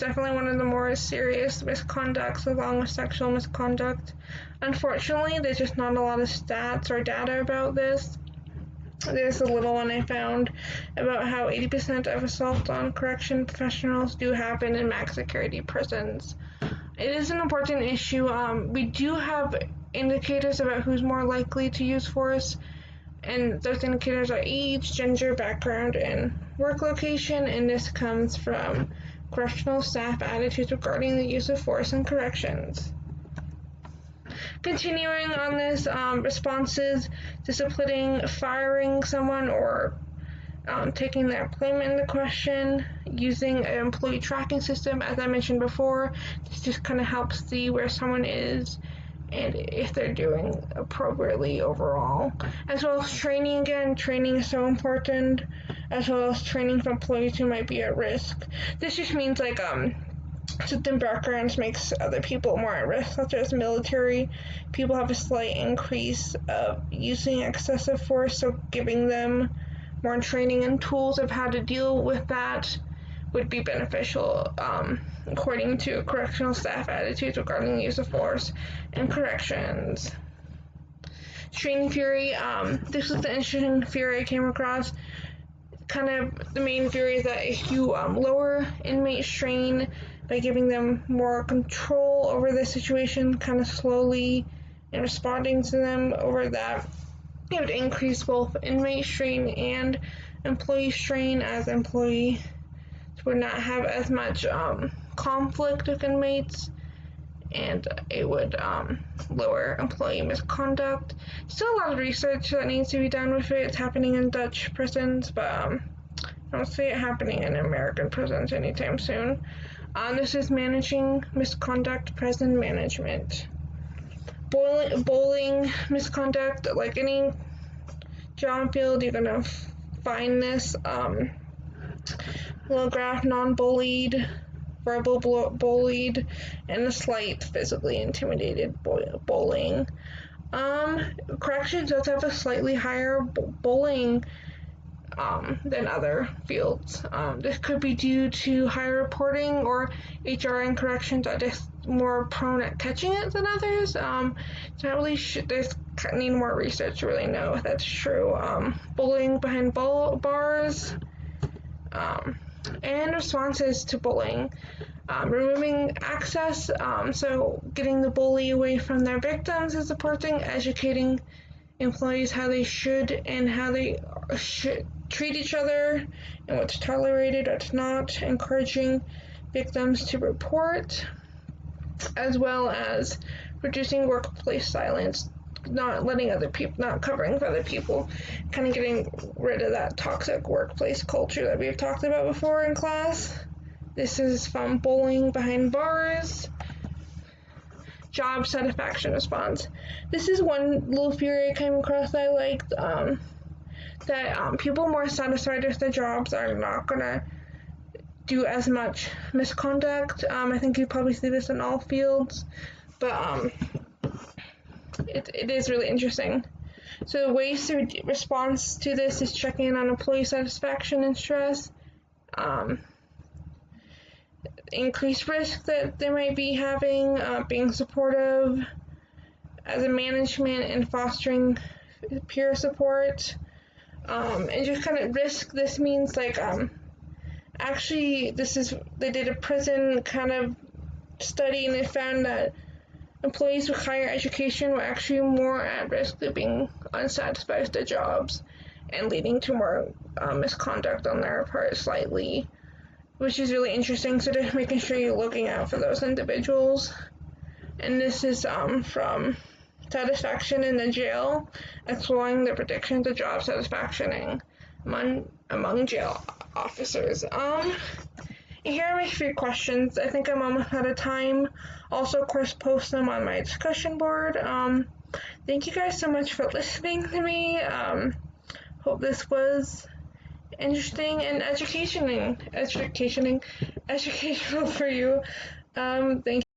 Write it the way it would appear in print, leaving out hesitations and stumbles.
definitely one of the more serious misconducts along with sexual misconduct. Unfortunately, there's just not a lot of stats or data about this. There's a little one I found about how 80% of assaults on correction professionals do happen in max security prisons. It is an important issue. We do have indicators about who's more likely to use force, and those indicators are age, gender, background, and work location, and this comes from correctional staff attitudes regarding the use of force in corrections. Continuing on this, responses, disciplining, firing someone, or taking their employment into question, using an employee tracking system. As I mentioned before, this just kind of helps see where someone is and if they're doing appropriately overall. As well as training again. Training is so important, as well as training for employees who might be at risk. This just means like certain backgrounds makes other people more at risk, such as military people have a slight increase of using excessive force, so giving them more training and tools of how to deal with that would be beneficial, according to correctional staff attitudes regarding the use of force in corrections. Strain theory, this was the interesting theory I came across. Kind of the main theory is that if you lower inmate strain by giving them more control over the situation, kind of slowly, and responding to them over that, it would increase both inmate strain and employee strain, as employees would not have as much conflict with inmates, and it would lower employee misconduct. Still a lot of research that needs to be done with it. It's happening in Dutch prisons, but I don't see it happening in American prisons anytime soon. This is managing misconduct, prison management. Bullying misconduct, like any job field, you're gonna find this. Low graph, non-bullied, verbal bullied, and a slight physically intimidated bullying. Corrections does have a slightly higher bullying than other fields. This could be due to higher reporting, or HR and corrections are just more prone at catching it than others. It's not really there's need more research to really know if that's true. Bullying behind bars, and responses to bullying. Removing access, so getting the bully away from their victims is important. Educating employees how they should and how they should treat each other and what's tolerated, what's not. Encouraging victims to report, as well as reducing workplace silence, not letting other people, not covering for other people, kind of getting rid of that toxic workplace culture that we've talked about before in class. This is from bullying behind bars. Job satisfaction response. This is one little theory I came across that I liked, that people more satisfied with their jobs are not gonna do as much misconduct. I think you probably see this in all fields, but it is really interesting. So the ways to response to this is checking in on employee satisfaction and stress, increased risk that they might be having, being supportive as a management and fostering peer support, and just kind of risk. This means like actually they did a prison kind of study, and they found that employees with higher education were actually more at risk of being unsatisfied with their jobs and leading to more misconduct on their part slightly, which is really interesting. So just making sure you're looking out for those individuals. And this is from Satisfaction in the Jail, exploring the predictions of job satisfaction among jail officers. And here are my 3 questions. I think I'm almost out of time. Also, of course, post them on my discussion board. Thank you guys so much for listening to me. Hope this was interesting and educational for you. Thank you.